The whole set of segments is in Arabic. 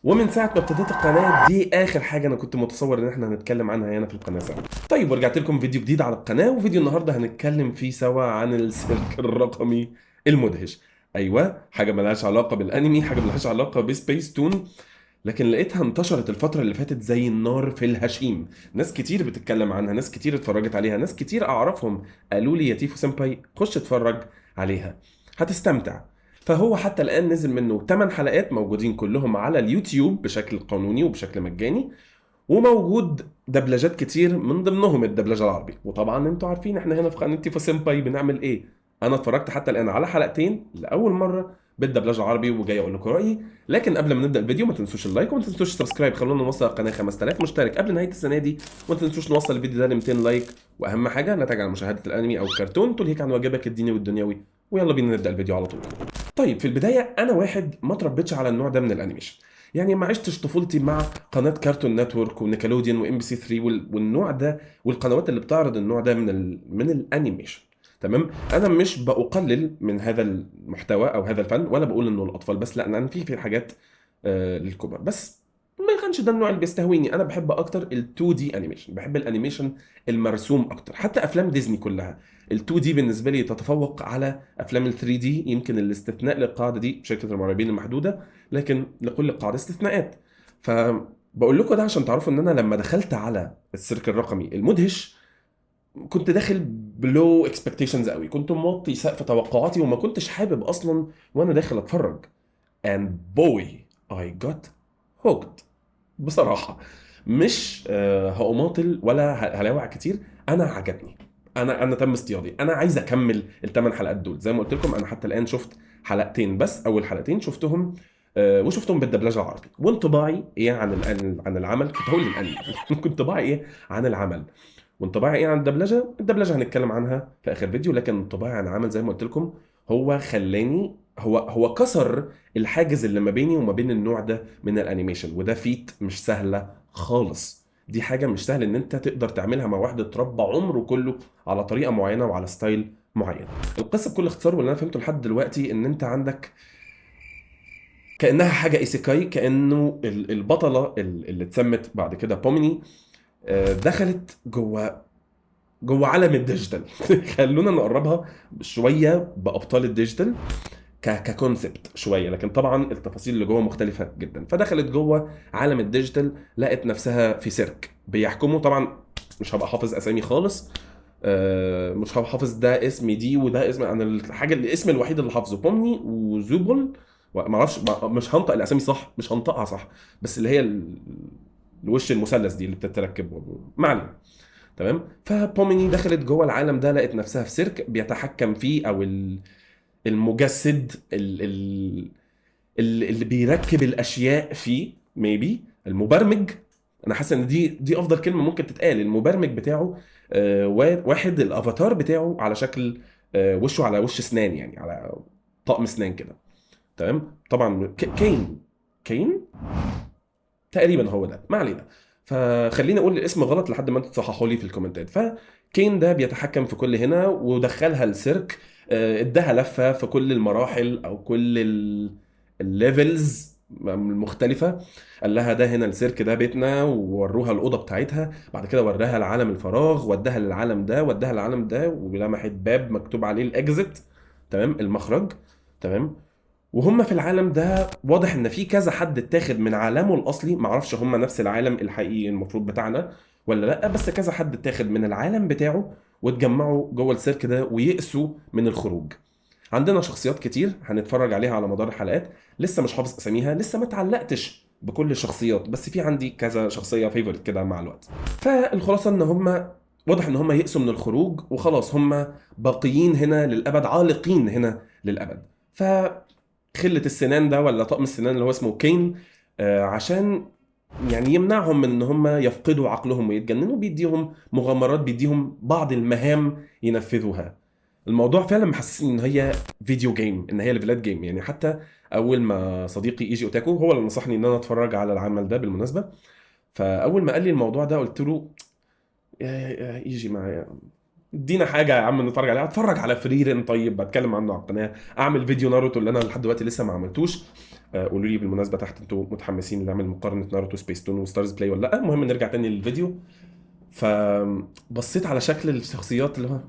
ومن ساعة ما ابتديت القناة دي آخر حاجة أنا كنت متصور إن إحنا هنتكلم عنها هنا في القناة سوا. طيب ورجعت لكم فيديو جديد على القناة، وفيديو النهاردة هنتكلم فيه سوا عن السيرك الرقمي المدهش. أيوة، حاجة ملهاش علاقة بالأنمي، حاجة ملهاش علاقة بسبيس تون، لكن لقيتها انتشرت الفترة اللي فاتت زي النار في الهشيم. ناس كتير بتتكلم عنها، ناس كتير اتفرجت عليها، ناس كتير أعرفهم قالوا لي يا تيفو سامباي خش اتفرج عليها هتستمتع. فهو حتى الآن نزل منه 8 حلقات موجودين كلهم على اليوتيوب بشكل قانوني وبشكل مجاني، وموجود دبلجات كتير من ضمنهم الدبلجة العربي. وطبعا انتوا عارفين احنا هنا في قناة تيفو سامباي بنعمل ايه. انا اتفرجت حتى الآن على حلقتين لأول مرة بالدبلجة العربي وجاي اقول لكم رأيي. لكن قبل ما نبدأ الفيديو ما تنسوش اللايك وما تنسوش السبسكرايب، خلونا نوصل القناة 5000 مشترك قبل نهاية السنة دي، وما تنسوش نوصل الفيديو ده ل 200 لايك. واهم حاجة لا تجعل مشاهدة الانمي او الكرتون تلهيك عن واجبك الديني والدنيوي. ويلا بينا نبدأ الفيديو على طول. طيب في البداية أنا واحد ما تربيتش على النوع ده من الأنيميشن، يعني ما عشتش طفولتي مع قناة كارتون نتورك ونيكلوديان وام بي سي 3 والنوع ده والقنوات اللي بتعرض النوع ده من الأنيميشن. تمام، أنا مش بقلل من هذا المحتوى أو هذا الفن، ولا بقول إنه الأطفال بس، لا أنا في حاجات للكبار بس. ما كانش ده النوع اللي بيستهويني. انا بحب اكتر ال 2 دي انيميشن، بحب الانيميشن المرسوم اكتر. حتى افلام ديزني كلها ال 2 دي بالنسبه لي تتفوق على افلام ال 3 دي، يمكن الاستثناء للقاعده دي شركه المرعبين المحدوده، لكن لكل قاعده استثناءات. فبقول لكم ده عشان تعرفوا ان انا لما دخلت على السيرك الرقمي المدهش كنت داخل بلو اكسبكتيشنز قوي، كنت موطي سقف توقعاتي وما كنتش حابب اصلا وانا داخل اتفرج. and boy I got hooked بصراحة. مش هأماطل ولا هلاوع كتير، أنا عجبني. أنا تم اصطيادي، أنا عايز أكمل الثمان حلقات دول. زي ما قلت لكم أنا حتى الآن شفت حلقتين بس، أول حلقتين شفتهم وشفتهم بالدبلجة العربي. وانطباعي إيه عن العمل، كنت هقول الأنمي كنت انطباعي إيه عن العمل وانطباعي إيه عن الدبلجة هنتكلم عنها في آخر فيديو. لكن انطباعي عن العمل زي ما قلت لكم هو خلاني، هو كسر الحاجز اللي ما بيني وما بين النوع ده من الانيميشن، وده فيت مش سهله خالص. دي حاجه مش سهل ان انت تقدر تعملها مع واحد اتربى عمره كله على طريقه معينه وعلى ستايل معين. القصه بكل اختصار واللي انا فهمته لحد دلوقتي ان انت عندك كانها حاجه ايسيكاي، كانه البطله اللي اتسمت بعد كده بوميني دخلت جوه عالم الديجيتال خلونا نقربها شويه بابطال الديجيتال ككونسبت شويه، لكن طبعا التفاصيل اللي جوه مختلفه جدا. فدخلت جوه عالم الديجيتال لقت نفسها في سيرك بيحكموا طبعا. مش هبقى حافظ اسامي خالص، مش هبقى حافظ ده اسم دي وده اسم. انا الحاجه الاسم الوحيد اللي حافظه بومني وزوبل، ما اعرفش مش هنطق الاسامي صح، مش هنطقها صح، بس اللي هي الوش المثلث دي اللي بتتركب، ما علينا. تمام، فبوميني دخلت جوه العالم ده لقت نفسها في سيرك بيتحكم فيه، او المجسد اللي بيركب الاشياء فيه، ميبي المبرمج. انا حاسس ان دي افضل كلمه ممكن تتقال. المبرمج بتاعه واحد الافاتار بتاعه على شكل وشه على وش اسنان، يعني على طقم اسنان كده. تمام، طبعا كين تقريبا هو ده، ما علينا. فخليني اقول الاسم غلط لحد ما انتوا تصححوا لي في الكومنتات. فكين ده بيتحكم في كل هنا ودخلها السيرك، اداها لفه في كل المراحل او كل الليفلز المختلفه. قال لها ده هنا السيرك، ده بيتنا، ووروها الاوضه بتاعتها. بعد كده وراها العالم الفراغ، وداها للعالم ده، وداها للعالم ده، ولمحت باب مكتوب عليه الاكزit، تمام، المخرج. تمام، وهم في العالم ده واضح ان في كذا حد اتاخد من عالمه الاصلي. معرفش هم نفس العالم الحقيقي المفروض بتاعنا ولا لا، بس كذا حد اتاخد من العالم بتاعه واتجمعوا جوه السيرك ده ويئسوا من الخروج. عندنا شخصيات كتير هنتفرج عليها على مدار الحلقات، لسه مش حافظ اساميها، لسه ما اتعلقتش بكل الشخصيات، بس في عندي كذا شخصيه فيفورت كده مع الوقت. فالخلاصه ان هم واضح ان هم يئسوا من الخروج وخلاص، هم باقيين هنا للابد، عالقين هنا للابد. ف خلة السنان ده ولا طقم السنان اللي هو اسمه كين، عشان يعني يمنعهم من ان هم يفقدوا عقلهم ويتجننوا، بيديهم مغامرات، بيديهم بعض المهام ينفذوها. الموضوع فعلا محسسني ان هي فيديو جيم، ان هي ليفلات جيم يعني. حتى اول ما صديقي ايجي اوتاكو هو اللي نصحني ان انا اتفرج على العمل ده بالمناسبه، فاول ما قال لي الموضوع ده قلت له يا ايجي معايا، ادينا حاجه يا عم نتفرج عليها. اتفرج على فريرين طيب، بتكلم عنه على القناه، اعمل فيديو ناروتو اللي انا لحد دلوقتي لسه ما عملتوش، قولوا لي بالمناسبه تحت انتوا متحمسين نعمل مقارنه ناروتو سبيس تون وستارز بلاي ولا لا. المهم نرجع تاني للفيديو. فبصيت على شكل الشخصيات اللي هو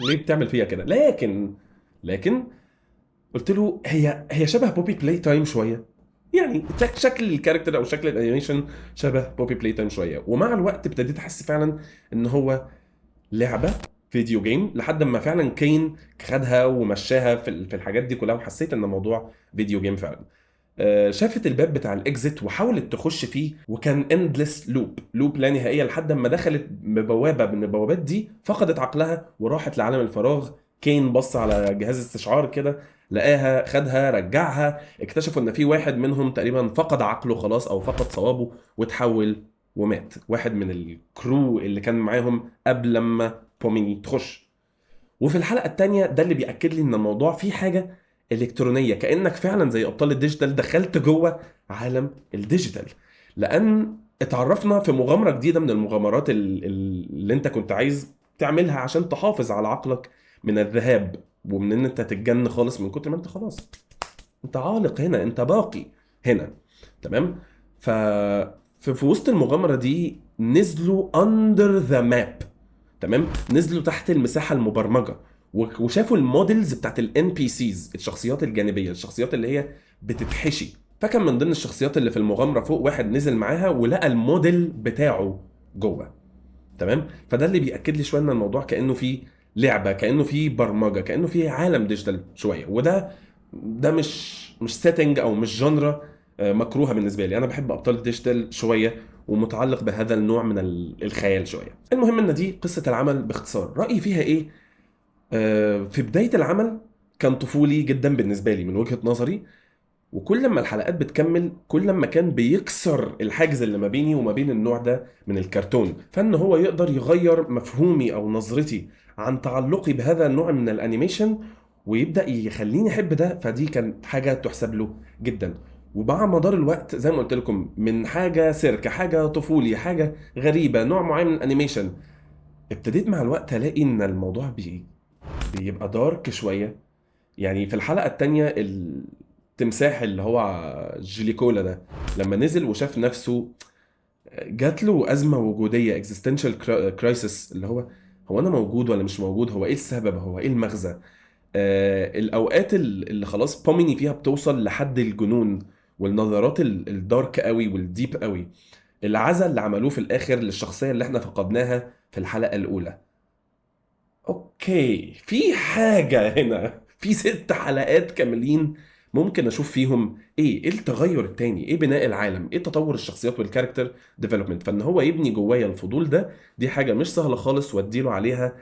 ليه بتعمل فيها كده، لكن قلت له هي شبه بوبي بلاي تايم شويه، يعني شكل الكاركتر او شكل الانيميشن شبه بوبي بلاي تايم شويه. ومع الوقت ابتديت احس فعلا ان هو لعبه فيديو جيم، لحد ما فعلا كين خدها ومشاها في الحاجات دي كلها، وحسيت ان الموضوع فيديو جيم فعلا. شافت الباب بتاع الاكزيت وحاولت تخش فيه، وكان اندلس لوب لا نهائيه، لحد ما دخلت ببوابه من البوابات دي فقدت عقلها وراحت لعالم الفراغ. كين بص على جهاز استشعار كده، لقاها، خدها، رجعها. اكتشفوا ان في واحد منهم تقريبا فقد عقله خلاص او فقد صوابه وتحول ومات، واحد من الكرو اللي كان معاهم قبل لما بوميني تخش. وفي الحلقه الثانيه ده اللي بياكد لي ان الموضوع فيه حاجه الكترونيه، كانك فعلا زي ابطال الديجيتال دخلت جوه عالم الديجيتال، لان اتعرفنا في مغامره جديده من المغامرات اللي انت كنت عايز تعملها عشان تحافظ على عقلك من الذهاب، ومن ان انت تتجن خالص من كتر ما انت خلاص انت عالق هنا، انت باقي هنا. تمام. ف في وسط المغامره دي نزلوا اندر ذا ماب. تمام، نزلوا تحت المساحه المبرمجه وشافوا المودلز بتاعت الان بي سيز، الشخصيات الجانبيه، الشخصيات اللي هي بتتحشي. فكان من ضمن الشخصيات اللي في المغامره فوق واحد نزل معاها ولقى الموديل بتاعه جوه. تمام. فده اللي بياكد لي شويه ان الموضوع كانه فيه لعبه، كانه فيه برمجه، كانه فيه عالم ديجيتال شويه. ده مش سيتنج او مش جنرا مكروهه بالنسبه لي. انا بحب ابطال الديجيتال شويه ومتعلق بهذا النوع من الخيال شويه. المهم ان دي قصه العمل باختصار. رايي فيها ايه؟ في بدايه العمل كان طفولي جدا بالنسبه لي من وجهه نظري، وكل ما الحلقات بتكمل كل ما كان بيكسر الحاجز اللي ما بيني وما بين النوع ده من الكرتون، فان هو يقدر يغير مفهومي او نظرتي عن تعلقي بهذا النوع من الانيميشن ويبدا يخليني احب ده. فدي كانت حاجه تحسب له جدا. ومع مدار الوقت زي ما قلت لكم، من حاجه سيرك، حاجه طفولي، حاجه غريبه، نوع معين من الانيميشن، ابتديت مع الوقت الاقي ان الموضوع بيبقى دارك شويه. يعني في الحلقة التانية التمساح اللي هو جيليكولا ده لما نزل وشاف نفسه، جات له أزمة وجودية existential crisis، اللي هو أنا موجود ولا مش موجود؟ هو إيه السبب؟ هو إيه المغزى؟ الأوقات اللي خلاص بوميني فيها بتوصل لحد الجنون، والنظرات الدارك قوي والديب قوي. العزا اللي عملوه في الآخر للشخصية اللي احنا فقدناها في الحلقة الأولى. اوكي، في حاجة هنا، في 6 حلقات كاملين ممكن اشوف فيهم ايه التغير التاني، ايه بناء العالم، ايه تطور الشخصيات والكاركتر ديفلوبمنت. فان هو يبني جوايا الفضول ده، دي حاجة مش سهلة خالص واديله عليها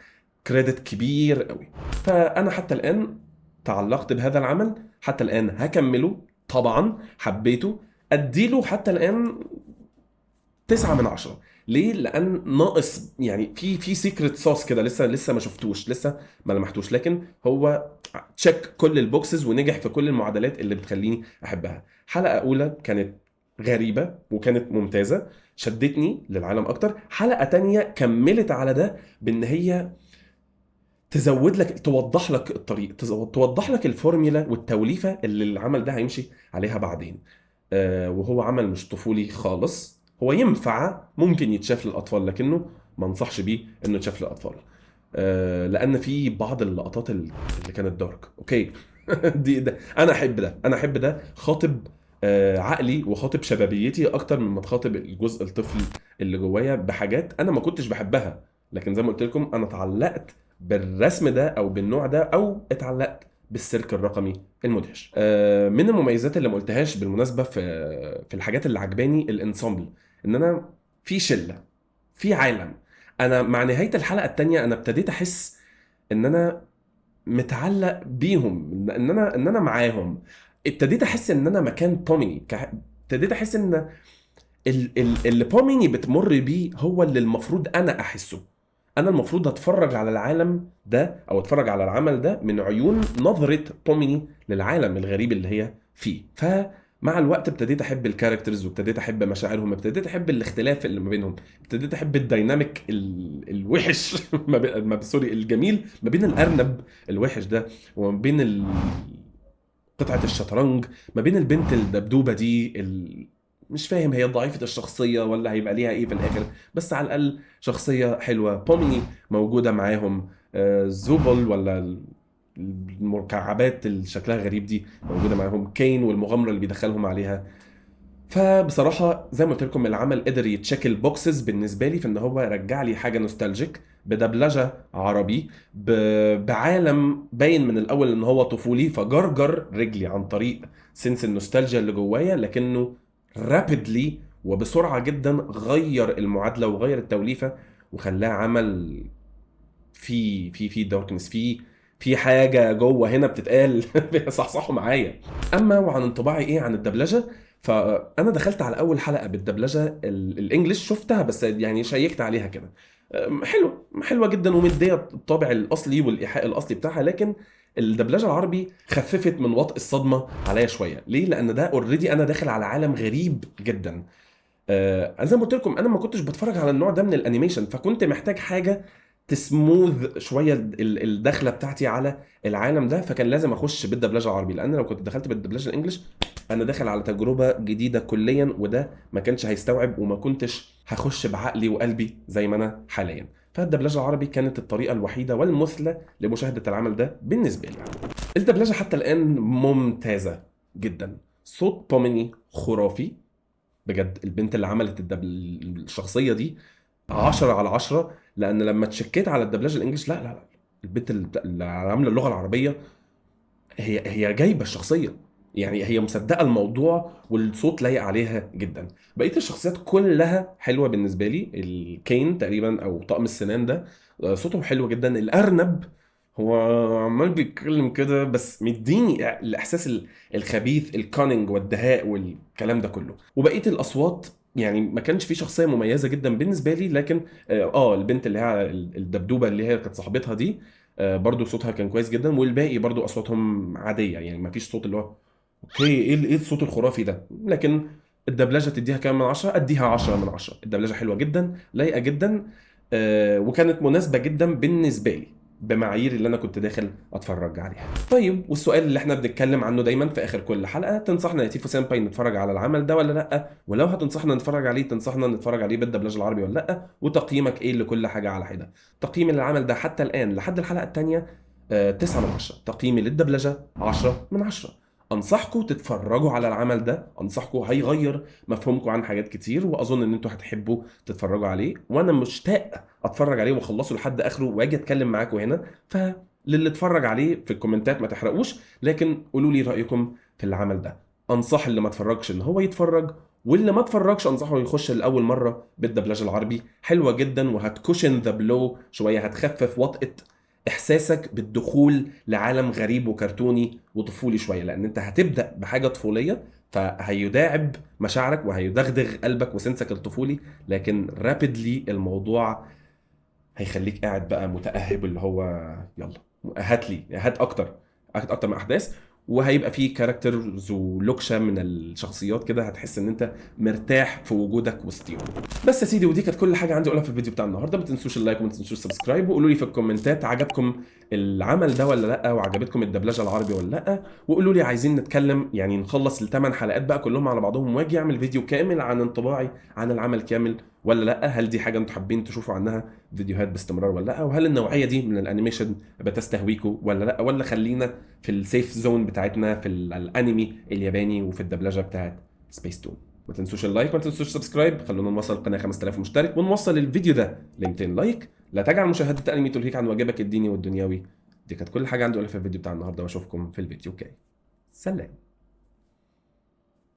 كريدت كبير قوي. فانا حتى الان تعلقت بهذا العمل، حتى الان هكمله طبعا، حبيته، اديله حتى الان 9 من 10. ليه؟ لان ناقص، يعني في سيكريت صوص كده لسه ما شفتوش، لسه ما لمحتوش، لكن هو تشيك كل البوكسز ونجح في كل المعادلات اللي بتخليني احبها. حلقه اولى كانت غريبه وكانت ممتازه، شدتني للعالم اكتر. حلقه تانية كملت على ده بان هي تزود لك، توضح لك الطريق، توضح لك الفورميلا والتوليفه اللي العمل ده هيمشي عليها بعدين. وهو عمل مش طفولي خالص، هو ينفع ممكن يتشاف للاطفال، لكنه ما انصحش بيه انه يتشاف للاطفال. لان في بعض اللقطات اللي كانت دارك. اوكي. ده انا احب ده خاطب عقلي وخاطب شبابيتي اكتر مما تخاطب الجزء الطفلي اللي جوايا بحاجات انا ما كنتش بحبها. لكن زي ما قلت لكم انا اتعلقت بالرسم ده او بالنوع ده، او اتعلقت بالسيرك الرقمي المدهش. من المميزات اللي ما قلتهاش بالمناسبه في الحاجات اللي عجباني الانسامبل، ان انا في شله، في عالم. انا مع نهايه الحلقه الثانيه انا ابتديت احس ان انا متعلق بيهم، ان انا معاهم. ابتديت احس ان انا مكان بوميني، ابتديت احس ان اللي بوميني بتمر بيه هو اللي المفروض انا احسه. انا المفروض اتفرج على العالم ده او اتفرج على العمل ده من عيون نظرة بوميني للعالم الغريب اللي هي فيه. فمع الوقت ابتديت احب الكاركترز، وابتديت احب مشاعرهم، ابتديت احب الاختلاف اللي ما بينهم، ابتديت احب الديناميك الوحش سوري، الجميل ما بين الارنب الوحش ده وما بين قطعة الشطرنج ما بين البنت الدبدوبة دي مش فاهم هي ضعيفة الشخصية ولا هيبقى ليها ايه في الاخر، بس على الاقل شخصية حلوة. بومي موجودة معاهم، زوبل ولا المركعبات اللي شكلها غريب دي موجودة معاهم، كين والمغامرة اللي بيدخلهم عليها. فبصراحة زي ما قلت لكم العمل قدر يتشيك البوكسز بالنسبة لي في ان هو رجع لي حاجة نوستالجيك بدبلجة عربي، بعالم باين من الاول ان هو طفولي، فجرجر رجلي عن طريق سنس النوستالجيا اللي جوايا، لكنه رابيدلي وبسرعة جدا غير المعادلة وغير التوليفة وخلاه عمل في داركنس، في حاجة جوه هنا بتتقال صحصحوا معايا. اما وعن انطباعي ايه عن الدبلجة، فانا دخلت على اول حلقه بالدبلجه الانجليش، شفتها بس يعني شيكت عليها كده، حلوه جدا ومديه الطابع الاصلي والايحاء الاصلي بتاعها، لكن الدبلجه العربي خففت من وطء الصدمه عليا شويه. ليه؟ لان ده اوريدي انا داخل على عالم غريب جدا. زي ما قلت لكم انا ما كنتش بتفرج على النوع ده من الانيميشن، فكنت محتاج حاجه تسموذ شويه الدخله بتاعتي على العالم ده، فكان لازم اخش بالدبلجه العربي، لان لو كنت دخلت بالدبلجه الانجليش انا داخل على تجربه جديده كليا، وده ما كانش هيستوعب وما كنتش هخش بعقلي وقلبي زي ما انا حاليا. فالدبلجه العربي كانت الطريقه الوحيده والمثلى لمشاهده العمل ده بالنسبه لي. الدبلجه حتى الان ممتازه جدا، صوت بوميني خرافي بجد. البنت اللي عملت الشخصيه دي 10/10، لان لما تشكيت على الدبلجه الانجليش، لا البنت اللي عامله اللغه العربيه هي جايبه الشخصيه، يعني هي مصدقه الموضوع والصوت لايق عليها جدا. بقيه الشخصيات كلها حلوه بالنسبه لي. الكين تقريبا او طقم السنان ده صوته حلو جدا. الارنب هو عمال بيتكلم كده بس مديني الاحساس الخبيث الكونينج والدهاء والكلام ده كله. وبقيه الاصوات يعني ما كانش في شخصيه مميزه جدا بالنسبه لي، لكن البنت اللي هي الدبدوبه اللي هي كانت صاحبتها دي برضو صوتها كان كويس جدا، والباقي برضو اصواتهم عاديه، يعني ما فيش صوت اللي هو اوكي ايه الصوت الخرافي ده. لكن الدبلجه تديها كام من 10؟ اديها 10/10. الدبلجه حلوه جدا، لايقه جدا، وكانت مناسبه جدا بالنسبه لي بمعايير اللي انا كنت داخل اتفرج عليها. طيب، والسؤال اللي احنا بنتكلم عنه دايما في اخر كل حلقه، تنصحنا يا تيفو سامباي نتفرج على العمل ده ولا لا؟ ولو هتنصحنا نتفرج عليه، تنصحنا نتفرج عليه بالدبلجه العربي ولا لا؟ وتقييمك ايه لكل حاجه على حده؟ تقييم العمل ده حتى الان لحد الحلقه الثانيه 9/10. تقييمي للدبلجه 10/10. انصحكم تتفرجوا على العمل ده، انصحكم هيغير مفهومكم عن حاجات كتير، واظن ان انتوا هتحبوا تتفرجوا عليه، وانا مشتاق اتفرج عليه واخلصه لحد اخره واجي اتكلم معاكم هنا. فللي اتفرج عليه في الكومنتات ما تحرقوش، لكن قولوا لي رايكم في العمل ده. انصح اللي ما اتفرجش ان هو يتفرج، واللي ما اتفرجش انصحه يخش لاول مره بالدبلجه العربي، حلوه جدا وهتكوشن ذا بلو شويه، هتخفف وطئه احساسك بالدخول لعالم غريب وكرتوني وطفولي شويه، لان انت هتبدا بحاجه طفوليه فهيداعب مشاعرك وهيدغدغ قلبك وسنسك الطفولي، لكن رابيدلي الموضوع هيخليك قاعد بقى متاهب، اللي هو يلا هات اكتر من احداث، وهيبقى فيه كاركترز ولوكشه من الشخصيات كده، هتحس ان انت مرتاح في وجودك وسطيهم. بس يا سيدي، ودي كانت كل حاجه عندي اقولها في الفيديو بتاع النهارده. ما تنسوش اللايك وما تنسوش السبسكرايب، وقولوا لي في الكومنتات عجبكم العمل ده ولا لا، وعجبتكم الدبلجه العربي ولا لا، وقولوا لي عايزين نتكلم يعني نخلص ال8 حلقات بقى كلهم على بعضهم واجي اعمل فيديو كامل عن انطباعي عن العمل كامل ولا لا. هل دي حاجه انتوا حابين تشوفوا عنها فيديوهات باستمرار ولا لا؟ وهل النوعيه دي من الانيميشن بتستهويكم ولا لا؟ ولا خلينا في السيف زون بتاعتنا في الانمي الياباني وفي الدبلجه بتاعت سبيس تون. ما تنسوش اللايك، ما تنسوش سبسكرايب، خلونا نوصل القناه 5000 مشترك ونوصل الفيديو ده ل 200 لايك. لا تجعل مشاهده انمي تلهيك عن واجبك الديني والدنيوي. دي كانت كل حاجه عندي اقولها في الفيديو بتاع النهارده، واشوفكم في الفيديو الجاي. سلام.